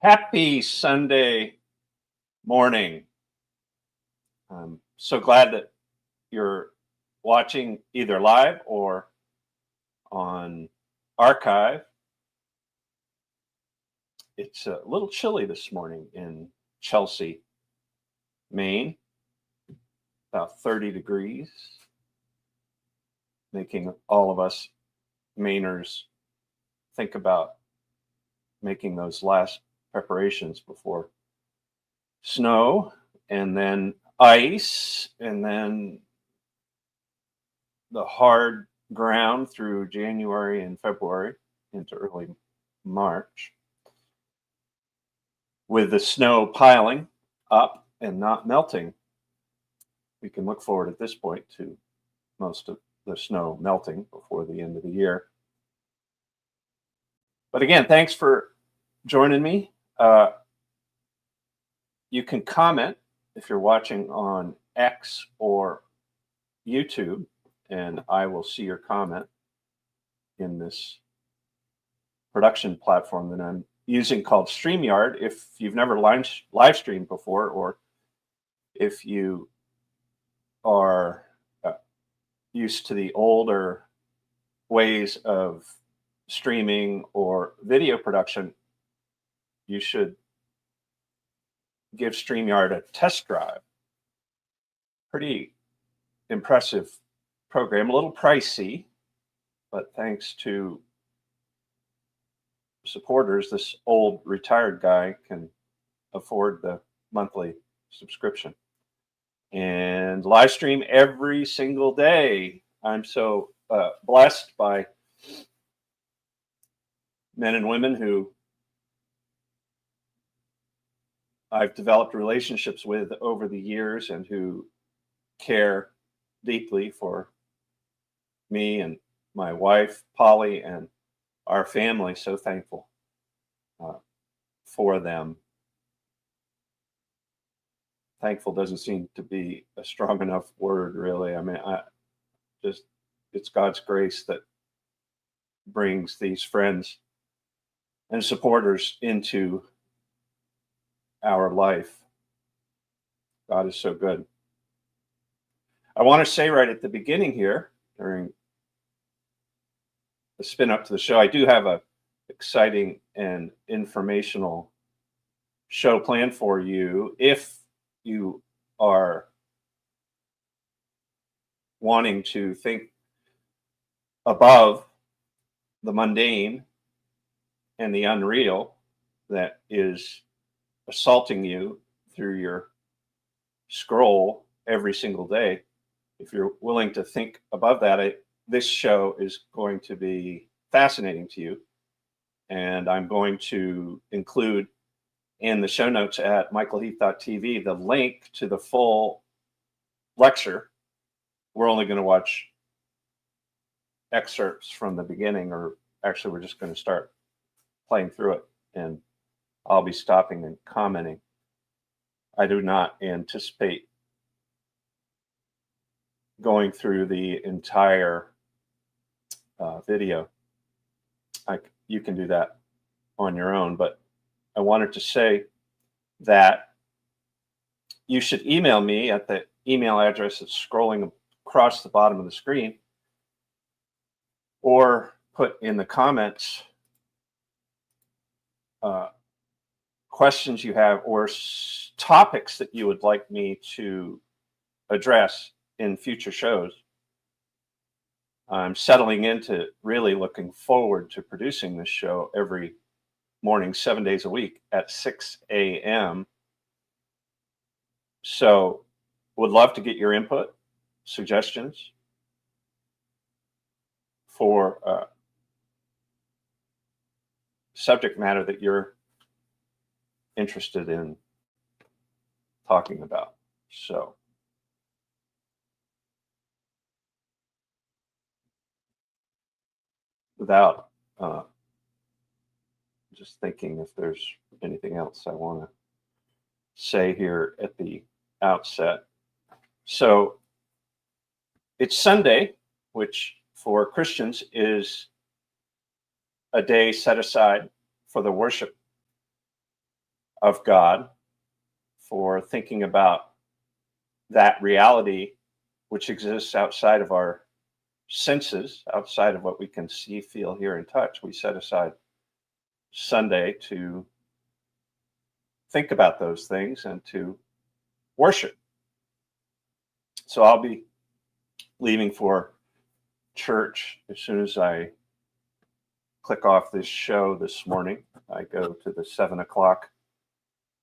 Happy Sunday morning. I'm so glad that you're watching either live or on archive. It's a little chilly this morning in Chelsea, Maine, about 30 degrees, making all of us Mainers think about making those last preparations before snow and then ice and then the hard ground through January and February into early March, with the snow piling up and not melting. We can look forward at this point to most of the snow melting before the end of the year. But again, thanks for joining me. You can comment if you're watching on X or YouTube, and I will see your comment in this production platform that I'm using called StreamYard. If you've never live streamed before, or if you are used to the older ways of streaming or video production, you should give StreamYard a test drive. Pretty impressive program, a little pricey, but thanks to supporters, this old retired guy can afford the monthly subscription. And live stream every single day. I'm so blessed by men and women who I've developed relationships with over the years and who care deeply for me and my wife, Polly, and our family. So thankful for them. Thankful doesn't seem to be a strong enough word, really. I mean, it's God's grace that brings these friends and supporters into our life. God is so good. I want to say right at the beginning here, during the spin up to the show, I do have a exciting and informational show planned for you. If you are wanting to think above the mundane and the unreal that is assaulting you through your scroll every single day, if you're willing to think above that, this show is going to be fascinating to you. And I'm going to include in the show notes at michaelheath.tv the link to the full lecture. We're only going to watch excerpts from the beginning, or actually we're just going to start playing through it, and I'll be stopping and commenting. I do not anticipate going through the entire video. You can do that on your own, but I wanted to say that you should email me at the email address that's scrolling across the bottom of the screen, or put in the comments questions you have or topics that you would like me to address in future shows. I'm settling into really looking forward to producing this show every morning, 7 days a week at 6 a.m. So would love to get your input, suggestions for subject matter that you're interested in talking about. So without just thinking if there's anything else I want to say here at the outset. So it's Sunday, which for Christians is a day set aside for the worship of God, for thinking about that reality which exists outside of our senses, outside of what we can see, feel, hear, and touch. We set aside Sunday to think about those things and to worship. So I'll be leaving for church as soon as I click off this show this morning. I go to the 7 o'clock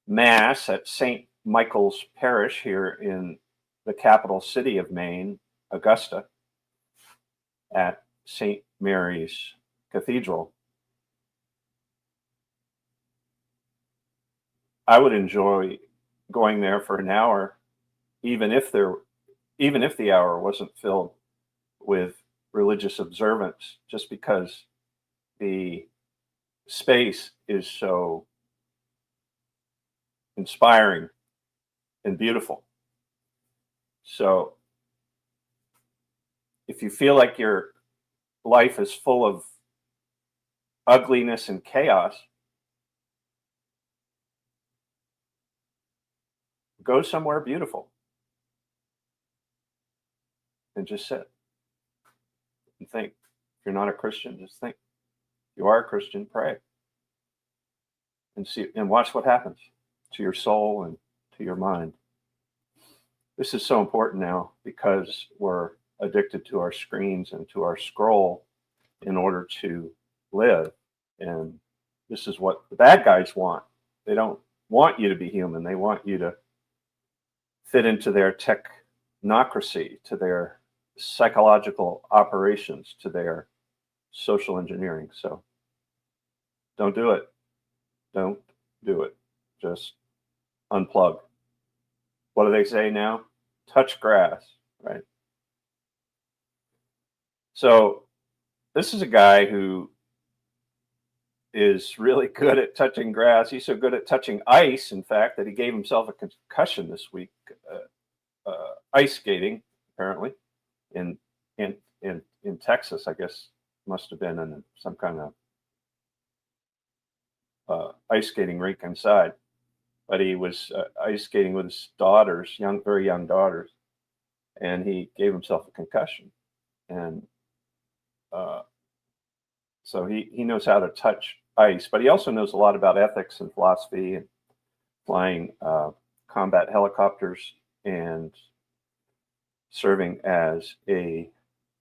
Mass at St. Michael's Parish here in the capital city of Maine, Augusta, at St. Mary's Cathedral. I would enjoy going there for an hour, even if the hour wasn't filled with religious observance, just because the space is so inspiring and beautiful. So if you feel like your life is full of ugliness and chaos, go somewhere beautiful and just sit and think. If you're not a Christian, just think. If you are a Christian, pray and see and watch what happens to your soul and to your mind. This is so important now because we're addicted to our screens and to our scroll in order to live. And this is what the bad guys want. They don't want you to be human. They want you to fit into their technocracy, to their psychological operations, to their social engineering. So don't do it. Don't do it. Just unplug. What do they say now? Touch grass, right? So this is a guy who is really good at touching grass. He's so good at touching ice, in fact, that he gave himself a concussion this week, ice skating, apparently, in Texas. I guess must have been in some kind of ice skating rink inside. But he was ice skating with his daughters, very young daughters, and he gave himself a concussion. And so he knows how to touch ice, but he also knows a lot about ethics and philosophy and flying combat helicopters and serving as a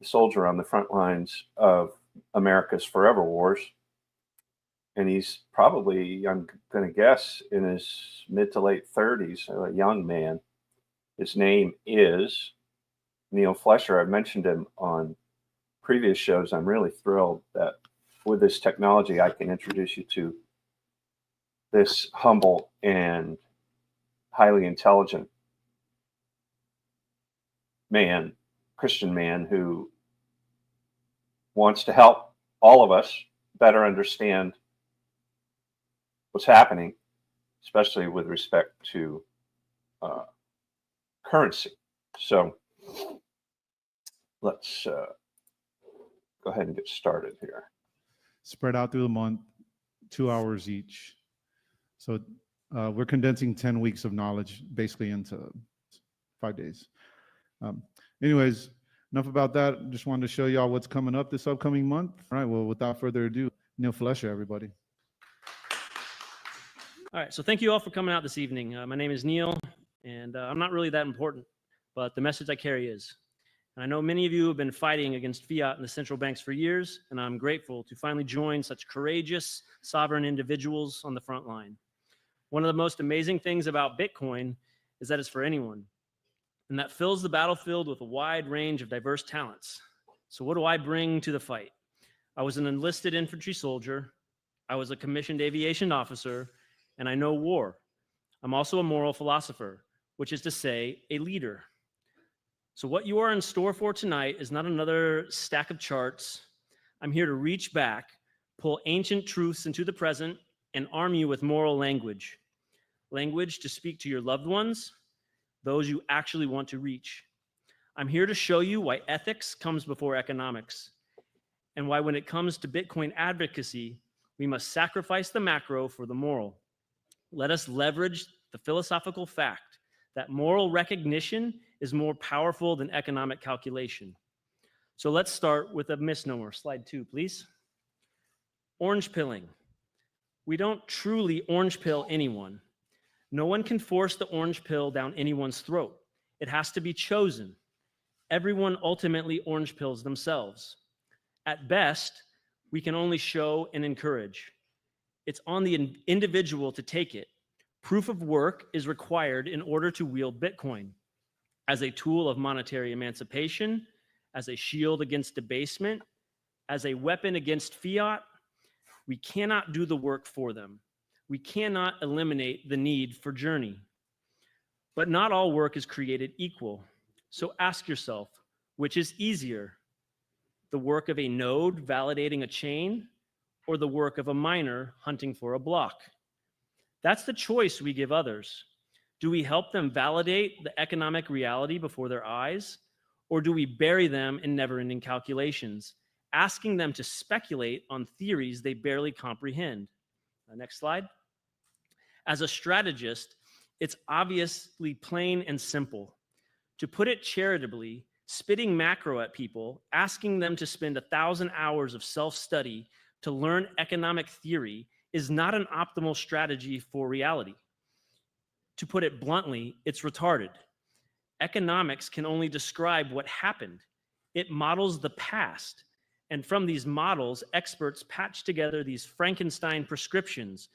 soldier on the front lines of America's forever wars. And he's probably, I'm going to guess, in his mid to late 30s, a young man. His name is Neil Flesher. I've mentioned him on previous shows. I'm really thrilled that with this technology, I can introduce you to this humble and highly intelligent man, Christian man, who wants to help all of us better understand what's happening, especially with respect to currency. So let's go ahead and get started here. Spread out through the month, 2 hours each. So we're condensing 10 weeks of knowledge basically into 5 days. Anyways, enough about that. Just wanted to show y'all what's coming up this upcoming month. All right, well, without further ado, Neil Flesher, everybody. All right, so thank you all for coming out this evening. My name is Neil, and I'm not really that important, but the message I carry is. And I know many of you have been fighting against fiat and the central banks for years, and I'm grateful to finally join such courageous, sovereign individuals on the front line. One of the most amazing things about Bitcoin is that it's for anyone, and that fills the battlefield with a wide range of diverse talents. So what do I bring to the fight? I was an enlisted infantry soldier. I was a commissioned aviation officer, and I know war. I'm also a moral philosopher, which is to say, a leader. So what you are in store for tonight is not another stack of charts. I'm here to reach back, pull ancient truths into the present, and arm you with moral language. Language to speak to your loved ones, those you actually want to reach. I'm here to show you why ethics comes before economics, and why when it comes to Bitcoin advocacy, we must sacrifice the macro for the moral. Let us leverage the philosophical fact that moral recognition is more powerful than economic calculation. So let's start with a misnomer. Slide 2, please. Orange pilling. We don't truly orange pill anyone. No one can force the orange pill down anyone's throat. It has to be chosen. Everyone ultimately orange pills themselves. At best, we can only show and encourage. It's on the individual to take it. Proof of work is required in order to wield Bitcoin as a tool of monetary emancipation, as a shield against debasement, as a weapon against fiat. We cannot do the work for them. We cannot eliminate the need for journey. But not all work is created equal. So ask yourself, which is easier? The work of a node validating a chain, or the work of a miner hunting for a block? That's the choice we give others. Do we help them validate the economic reality before their eyes, or do we bury them in never-ending calculations, asking them to speculate on theories they barely comprehend? Next slide. As a strategist, it's obviously plain and simple. To put it charitably, spitting macro at people, asking them to spend 1,000 hours of self-study to learn economic theory is not an optimal strategy for reality. To put it bluntly, it's retarded. Economics can only describe what happened. It models the past. And from these models, experts patch together these Frankenstein prescriptions,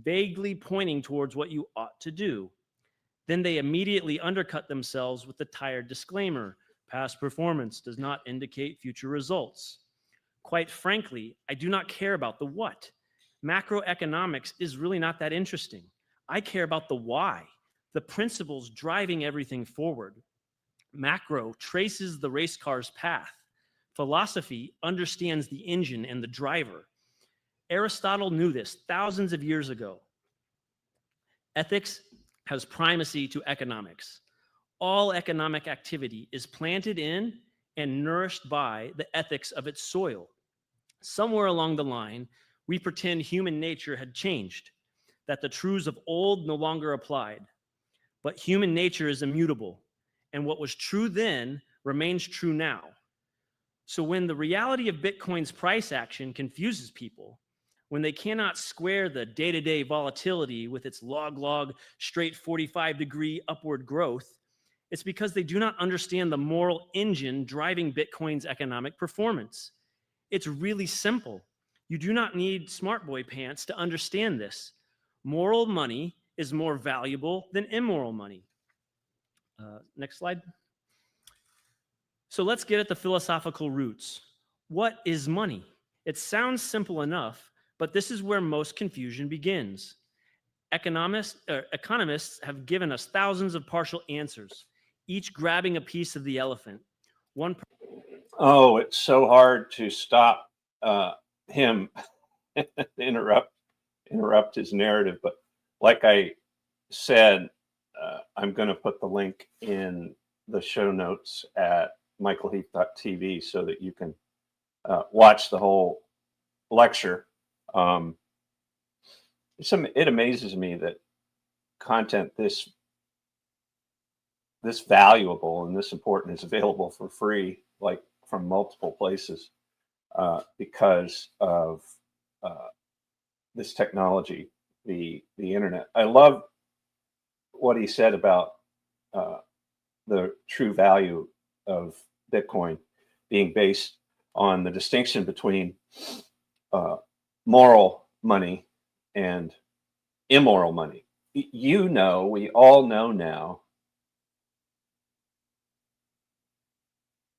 vaguely pointing towards what you ought to do. Then they immediately undercut themselves with the tired disclaimer: past performance does not indicate future results. Quite frankly, I do not care about the what. Macroeconomics is really not that interesting. I care about the why, the principles driving everything forward. Macro traces the race car's path. Philosophy understands the engine and the driver. Aristotle knew this thousands of years ago. Ethics has primacy to economics. All economic activity is planted in and nourished by the ethics of its soil. Somewhere along the line, we pretend human nature had changed, that the truths of old no longer applied. But human nature is immutable, and what was true then remains true now. So when the reality of Bitcoin's price action confuses people, when they cannot square the day-to-day volatility with its log straight 45-degree upward growth, it's because they do not understand the moral engine driving Bitcoin's economic performance. It's really simple. You do not need smart boy pants to understand this. Moral money is more valuable than immoral money. Next slide. So let's get at the philosophical roots. What is money? It sounds simple enough, but this is where most confusion begins. Economists have given us thousands of partial answers, each grabbing a piece of the elephant. Oh, it's so hard to stop him interrupt his narrative. But like I said, I'm going to put the link in the show notes at michaelheath.tv so that you can watch the whole lecture. It amazes me that content this valuable and this important is available for free, like from multiple places, because of this technology, the internet. I love what he said about the true value of Bitcoin being based on the distinction between moral money and immoral money. You know, we all know now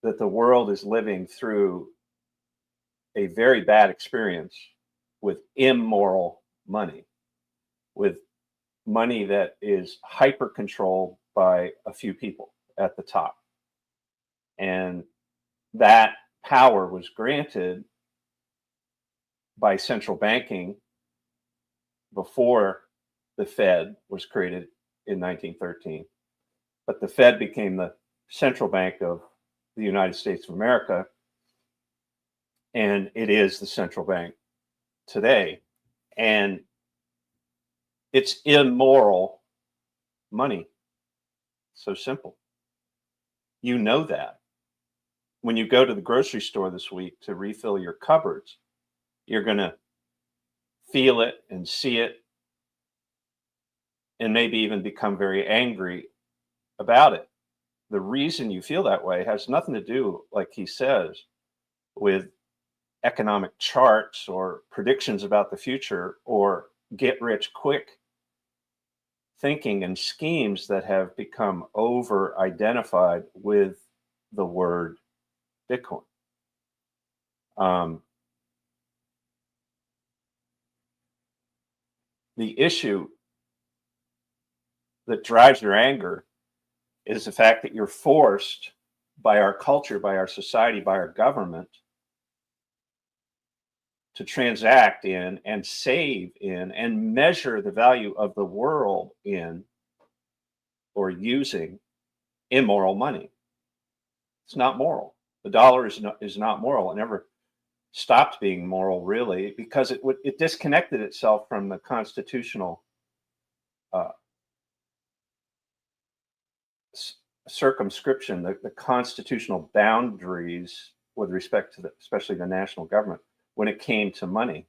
that the world is living through a very bad experience with immoral money, with money that is hyper controlled by a few people at the top. And that power was granted by central banking before the Fed was created in 1913. But the Fed became the central bank of the United States of America, and it is the central bank today. And It's immoral money. So simple. You know that. When you go to the grocery store this week to refill your cupboards, you're going to feel it and see it and maybe even become very angry about it. The reason you feel that way has nothing to do, like he says, with economic charts or predictions about the future or get rich quick thinking and schemes that have become over identified with the word Bitcoin. The issue that drives your anger is the fact that you're forced by our culture, by our society, by our government to transact in and save in and measure the value of the world in or using immoral money. It's not moral. The dollar is not moral. It never stopped being moral, really, because it disconnected itself from the constitutional circumscription, the constitutional boundaries with respect to especially the national government when it came to money.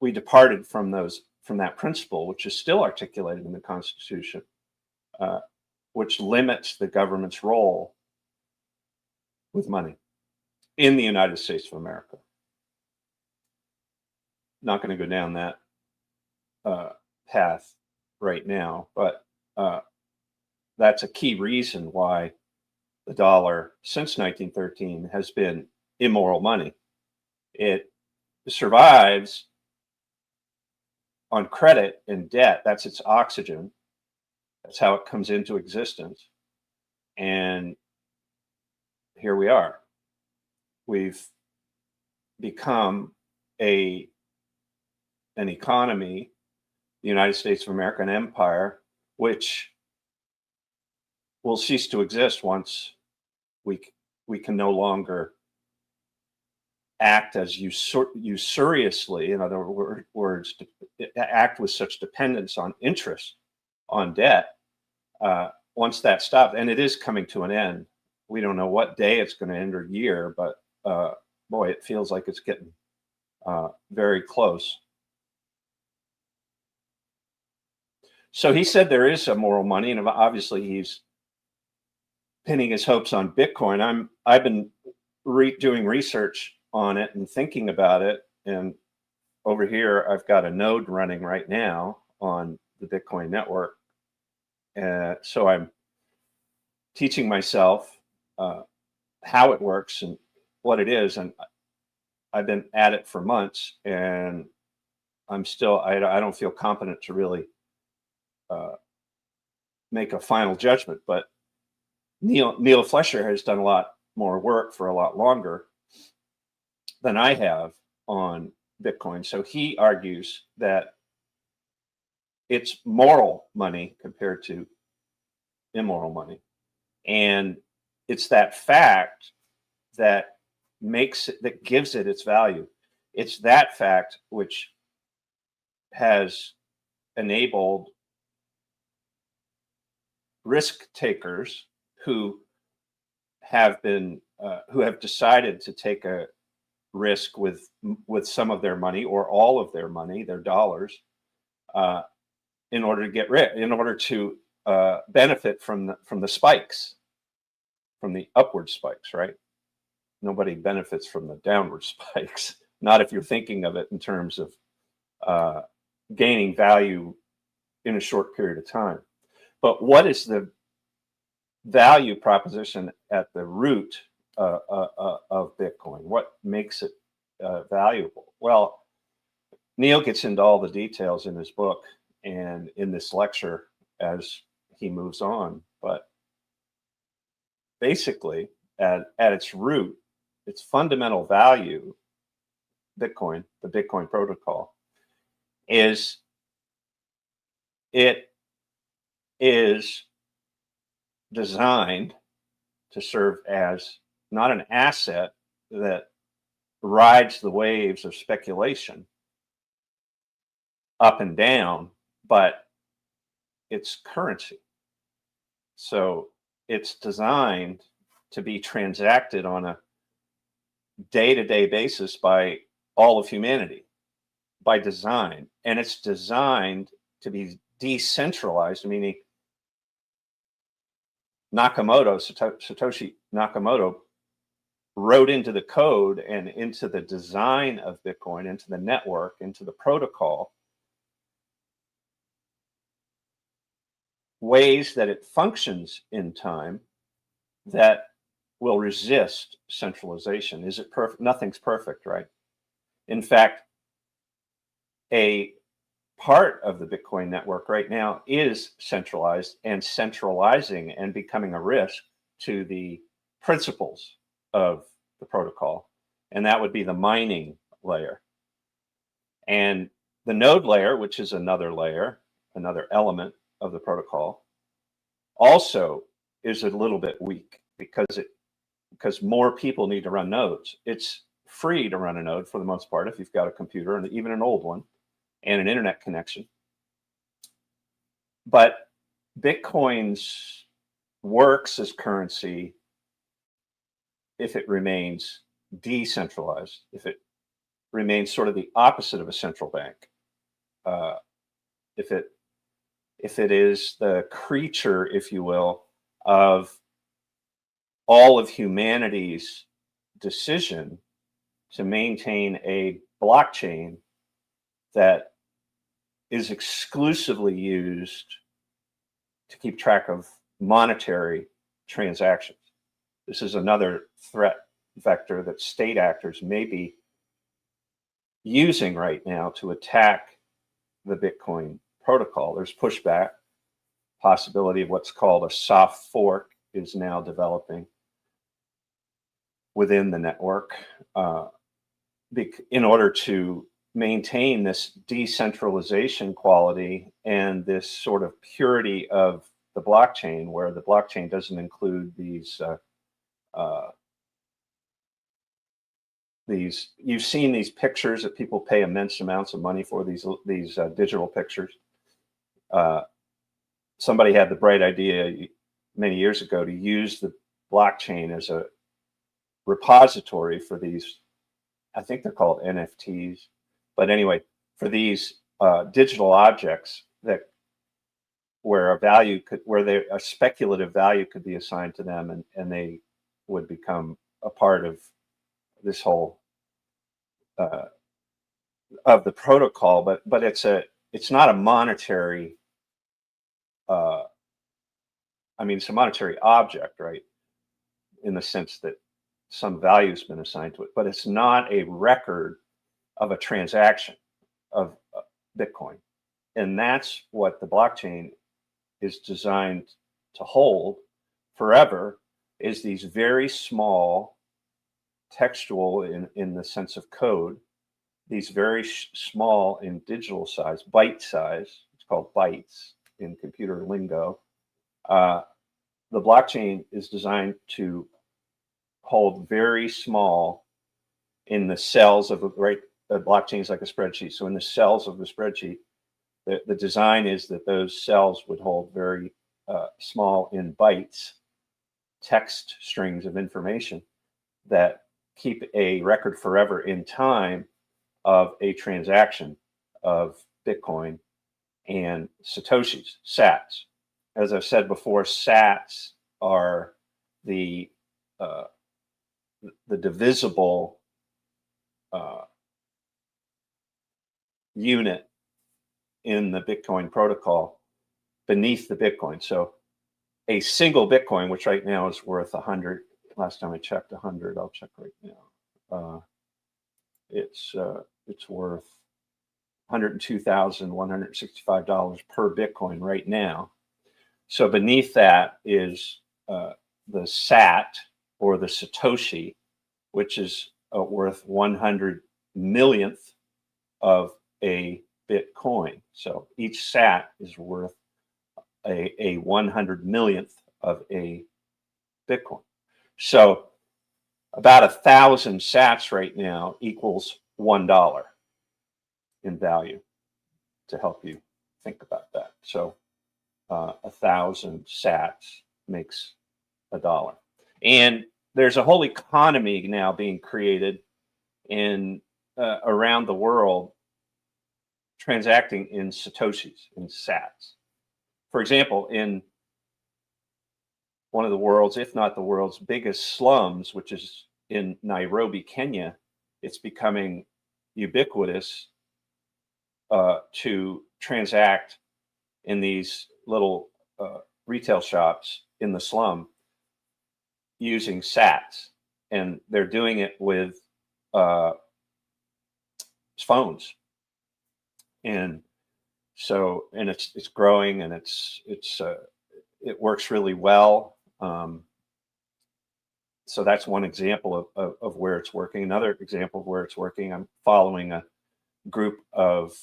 We departed from that principle, which is still articulated in the Constitution, which limits the government's role with money in the United States of America. Not going to go down that path right now, but that's a key reason why the dollar since 1913 has been immoral money. It survives on credit and debt. That's its oxygen. That's how it comes into existence. And here we are. We've become an economy, the United States of America, an empire, which will cease to exist once we can no longer act as usuriously, in other words, act with such dependence on interest, on debt. Once that stops, and it is coming to an end. We don't know what day it's going to end or year, but boy, it feels like it's getting very close. So he said there is a moral money, and obviously he's pinning his hopes on Bitcoin. I've been doing research on it and thinking about it, and over here I've got a node running right now on the Bitcoin network. So I'm teaching myself how it works and what it is, and I've been at it for months, and I'm still I don't feel competent to really make a final judgment. But Neil Flesher has done a lot more work for a lot longer than I have on Bitcoin. So he argues that it's moral money compared to immoral money. And it's that fact that gives it its value. It's that fact which has enabled risk takers who have decided to take a risk with some of their money or all of their money, their dollars, in order to get rich, in order to benefit from the spikes, from the upward spikes, right? Nobody benefits from the downward spikes, not if you're thinking of it in terms of gaining value in a short period of time. But what is the value proposition at the root of Bitcoin? What makes it valuable? Well, Neil gets into all the details in his book and in this lecture as he moves on. But basically, at its root, its fundamental value, Bitcoin, the Bitcoin protocol, is it is designed to serve as not an asset that rides the waves of speculation, up and down, but it's currency. So it's designed to be transacted on a day-to-day basis by all of humanity by design. And it's designed to be decentralized, meaning Satoshi Nakamoto wrote into the code and into the design of Bitcoin, into the network, into the protocol, ways that it functions in time that will resist centralization. Is it perfect? Nothing's perfect, right? In fact, a part of the Bitcoin network right now is centralized and centralizing and becoming a risk to the principles of the protocol. And that would be the mining layer. And the node layer, which is another layer, another element of the protocol, also is a little bit weak because more people need to run nodes. It's free to run a node for the most part if you've got a computer, and even an old one, and an internet connection. But Bitcoin's works as currency if it remains decentralized, if it remains sort of the opposite of a central bank, if it is the creature, if you will, of all of humanity's decision to maintain a blockchain that is exclusively used to keep track of monetary transactions. This is another threat vector that state actors may be using right now to attack the Bitcoin protocol. There's pushback. Possibility of what's called a soft fork is now developing within the network in order to maintain this decentralization quality and this sort of purity of the blockchain, where the blockchain doesn't include these you've seen these pictures that people pay immense amounts of money for, these digital pictures. Somebody had the bright idea many years ago to use the blockchain as a repository for these, I think they're called NFTs, but anyway, for these digital objects where a speculative value could be assigned to them, and they would become a part of this whole of the protocol. But it's not a monetary. It's a monetary object, right? In the sense that some value has been assigned to it, but it's not a record of a transaction of Bitcoin. And that's what the blockchain is designed to hold forever, is these very small textual in the sense of code, these very small in digital size, byte size, it's called bytes in computer lingo. The blockchain is designed to hold very small in the cells of the blockchain is like a spreadsheet. So in the cells of the spreadsheet, the design is that those cells would hold very small in bytes, text strings of information that keep a record forever in time of a transaction of Bitcoin and Satoshis, sats. As I've said before, sats are the divisible unit in the Bitcoin protocol beneath the Bitcoin. So a single Bitcoin, which right now is worth 100, last time I checked 100, I'll check right now. It's worth $102,165 per Bitcoin right now. So beneath that is the sat, or the Satoshi, which is worth 100 millionth of a Bitcoin. So each sat is worth a 100 millionth of a Bitcoin. So about 1,000 sats right now equals $1 in value. to help you think about that. So 1,000 sats makes $1. And there's a whole economy now being created in around the world transacting in satoshis, in sats. For example, in one of the world's, if not the world's biggest slums, which is in Nairobi, Kenya, it's becoming ubiquitous to transact in these little retail shops in the slum using sats. And they're doing it with phones. And so, and it's growing, and it works really well. So that's one example of where it's working. Another example of where it's working, I'm following a group of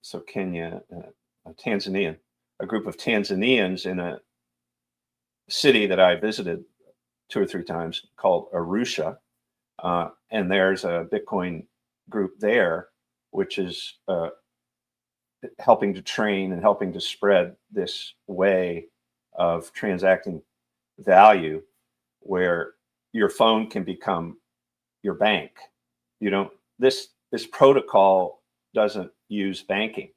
so Kenya, Tanzania, a group of Tanzanians in a city that I visited 2 or 3 times called Arusha. And there's a Bitcoin group there, which is helping to train and helping to spread this way of transacting value, where your phone can become your bank. You don't, this protocol doesn't use banking.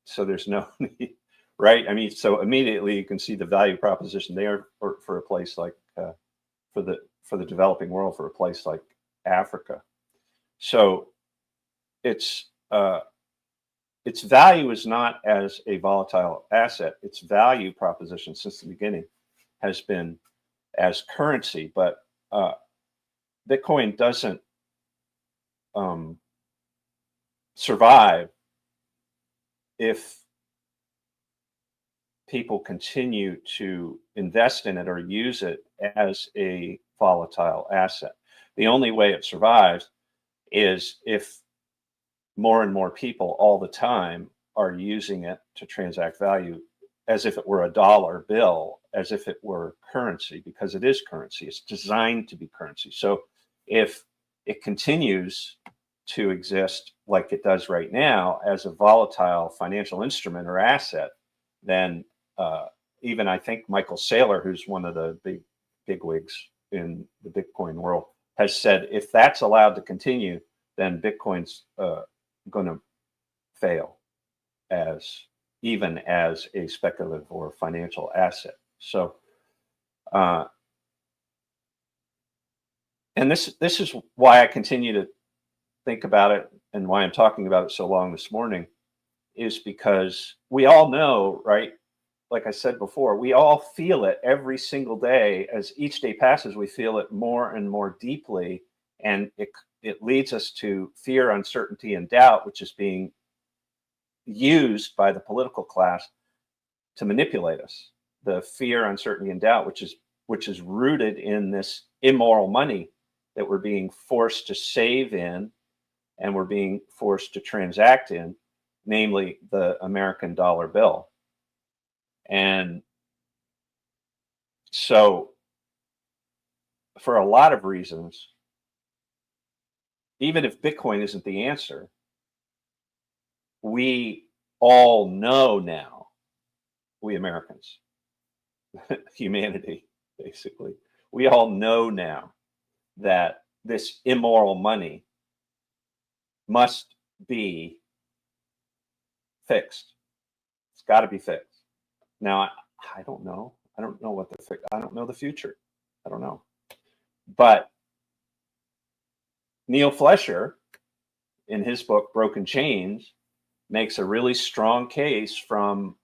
So there's no need, right? I mean, so immediately you can see the value proposition there for a place like, for the developing world, for a place like Africa. So its value is not as a volatile asset. Its value proposition since the beginning has been as currency, but Bitcoin doesn't survive if people continue to invest in it or use it as a volatile asset. The only way it survives is if more and more people all the time are using it to transact value as if it were a dollar bill, as if it were currency, because it is currency. It's designed to be currency. So if it continues to exist like it does right now as a volatile financial instrument or asset, then even I think Michael Saylor, who's one of the big wigs in the Bitcoin world, has said if that's allowed to continue, then Bitcoin's going to fail even as a speculative or financial asset. So, and this is why I continue to think about it, and why I'm talking about it so long this morning, is because we all know, right? Like I said before, we all feel it every single day. As each day passes, we feel it more and more deeply, and it leads us to fear, uncertainty, and doubt, which is being used by the political class to manipulate us. The fear, uncertainty, and doubt, which is rooted in this immoral money that we're being forced to save in, and we're being forced to transact in, namely the American dollar bill. And so, for a lot of reasons, even if Bitcoin isn't the answer, we all know now, we Americans, humanity, basically, we all know now that this immoral money must be fixed. It's got to be fixed. Now, I don't know. I don't know what I don't know the future. I don't know. But Neil Flesher, in his book, Broken Chains, makes a really strong case from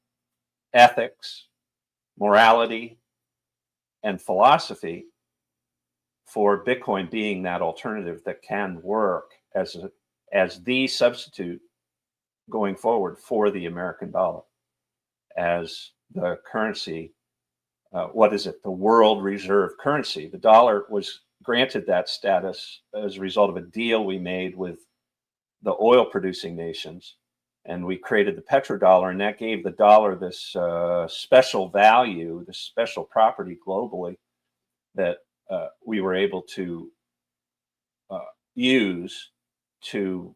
ethics, morality, and philosophy for Bitcoin being that alternative that can work as the substitute going forward for the American dollar as the currency. What is it? The world reserve currency. The dollar was granted that status as a result of a deal we made with the oil producing nations, and we created the petrodollar, and that gave the dollar this special value, this special property globally that we were able to use to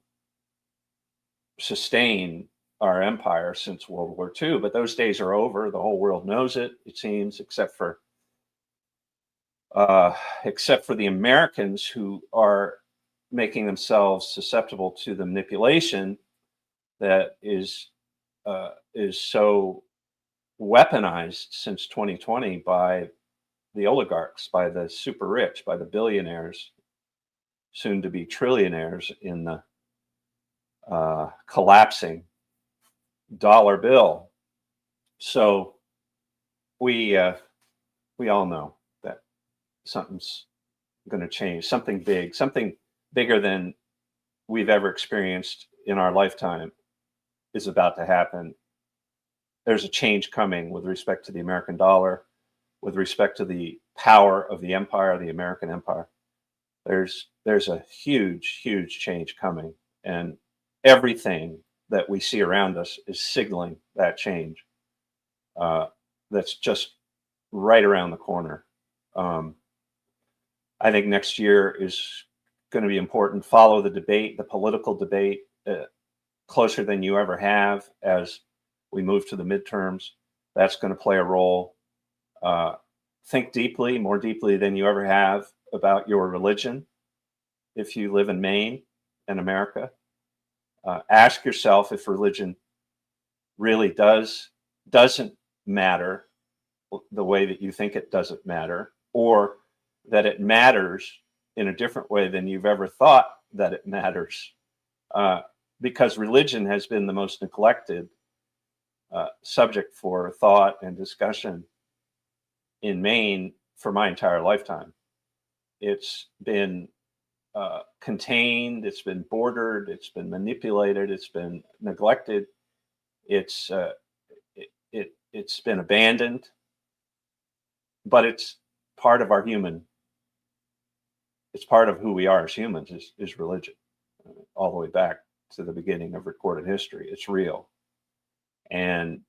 sustain our empire since World War II. But those days are over. The whole world knows it, it seems, except for the Americans, who are making themselves susceptible to the manipulation that is so weaponized since 2020 by the oligarchs, by the super rich, by the billionaires, soon to be trillionaires in the collapsing dollar bill. So we all know that something's going to change, something big, something bigger than we've ever experienced in our lifetime is about to happen. There's a change coming with respect to the American dollar, with respect to the power of the empire, the American empire. There's a huge, huge change coming, and everything that we see around us is signaling that change. That's just right around the corner. I think next year is going to be important. Follow the debate, the political debate, closer than you ever have as we move to the midterms. That's going to play a role. Think deeply, more deeply than you ever have, about your religion if you live in Maine and America. Ask yourself if religion really doesn't matter the way that you think it doesn't matter, or that it matters in a different way than you've ever thought that it matters. Because religion has been the most neglected subject for thought and discussion in Maine for my entire lifetime. It's been contained, it's been bordered, it's been manipulated, it's been neglected, it's been abandoned, but it's part of our human. It's part of who we are as humans is religion, all the way back to the beginning of recorded history. It's real, and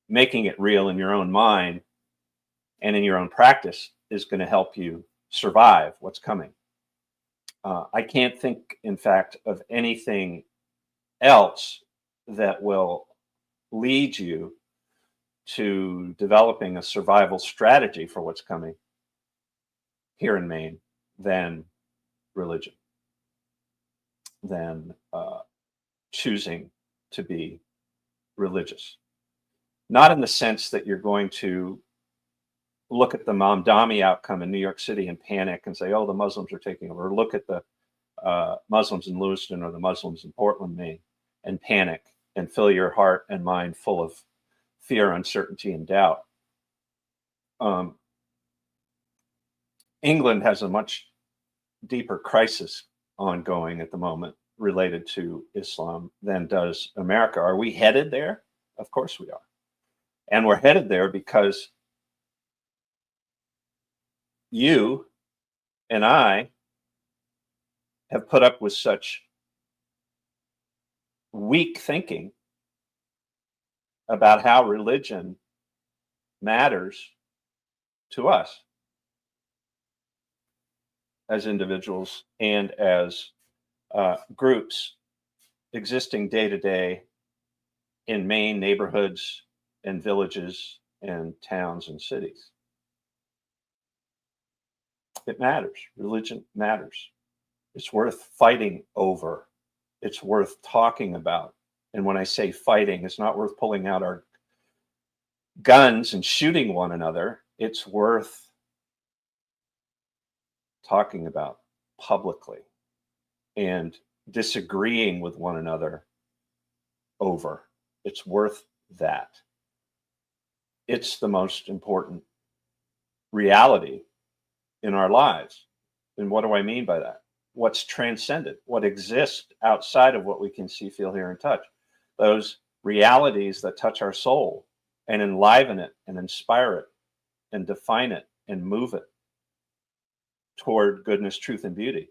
making it real in your own mind and in your own practice is going to help you survive what's coming. I can't think, in fact, of anything else that will lead you to developing a survival strategy for what's coming here in Maine than religion, than choosing to be religious. Not in the sense that you're going to look at the Mamdani outcome in New York City and panic and say, oh, the Muslims are taking over. Or look at the Muslims in Lewiston or the Muslims in Portland, Maine, and panic and fill your heart and mind full of fear, uncertainty, and doubt. England has a much deeper crisis ongoing at the moment related to Islam than does America. Are we headed there? Of course we are. And we're headed there because you and I have put up with such weak thinking about how religion matters to us as individuals and as groups existing day to day in Maine neighborhoods and villages and towns and cities. It matters. Religion matters. It's worth fighting over. It's worth talking about. And when I say fighting, it's not worth pulling out our guns and shooting one another. It's worth talking about publicly and disagreeing with one another over. It's worth that. It's the most important reality in our lives. And what do I mean by that? What's transcendent, what exists outside of what we can see, feel, hear, and touch. Those realities that touch our soul and enliven it and inspire it and define it and move it toward goodness, truth, and beauty.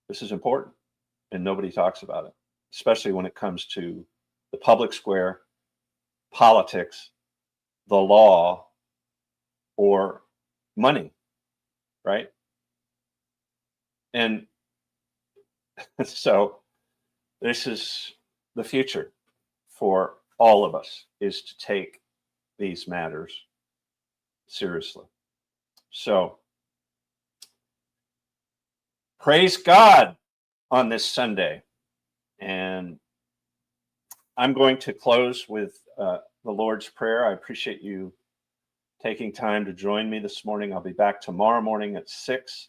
This is important, and nobody talks about it, especially when it comes to the public square, politics, the law, or money, right? And So this is the future for all of us, is to take these matters seriously. So praise God on this Sunday. And I'm going to close with the Lord's Prayer. I appreciate you taking time to join me this morning. I'll be back tomorrow morning at 6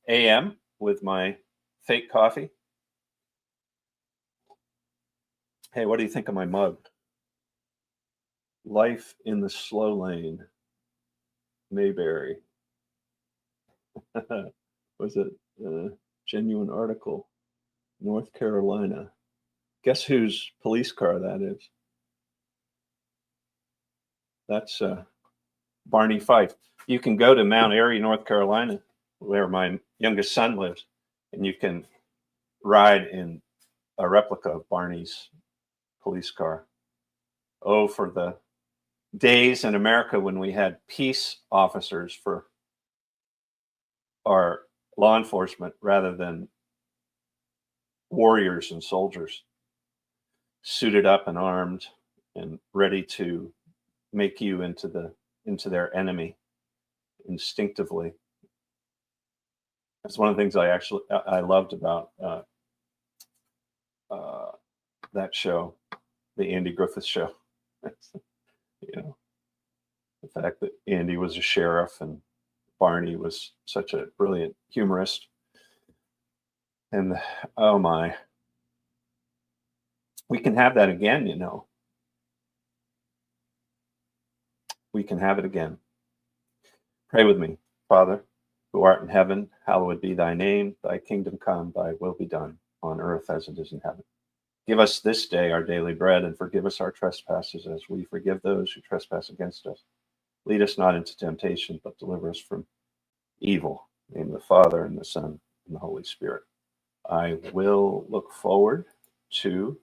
a.m. with my fake coffee. Hey, what do you think of my mug? Life in the Slow Lane, Mayberry. Was it a genuine article? North Carolina. Guess whose police car that is? That's Barney Fife. You can go to Mount Airy, North Carolina, where my youngest son lives, and you can ride in a replica of Barney's police car. Oh, for the days in America when we had peace officers for our law enforcement rather than warriors and soldiers, suited up and armed and ready to make you into their enemy instinctively. That's one of the things I loved about that show, the Andy Griffith Show. You know, the fact that Andy was a sheriff and Barney was such a brilliant humorist. And oh my, we can have that again, you know. We can have it again. Pray with me. Father, who art in heaven, hallowed be thy name. Thy kingdom come, thy will be done on earth as it is in heaven. Give us this day our daily bread, and forgive us our trespasses as we forgive those who trespass against us. Lead us not into temptation, but deliver us from evil. In the name of the Father, and the Son, and the Holy Spirit. I will look forward to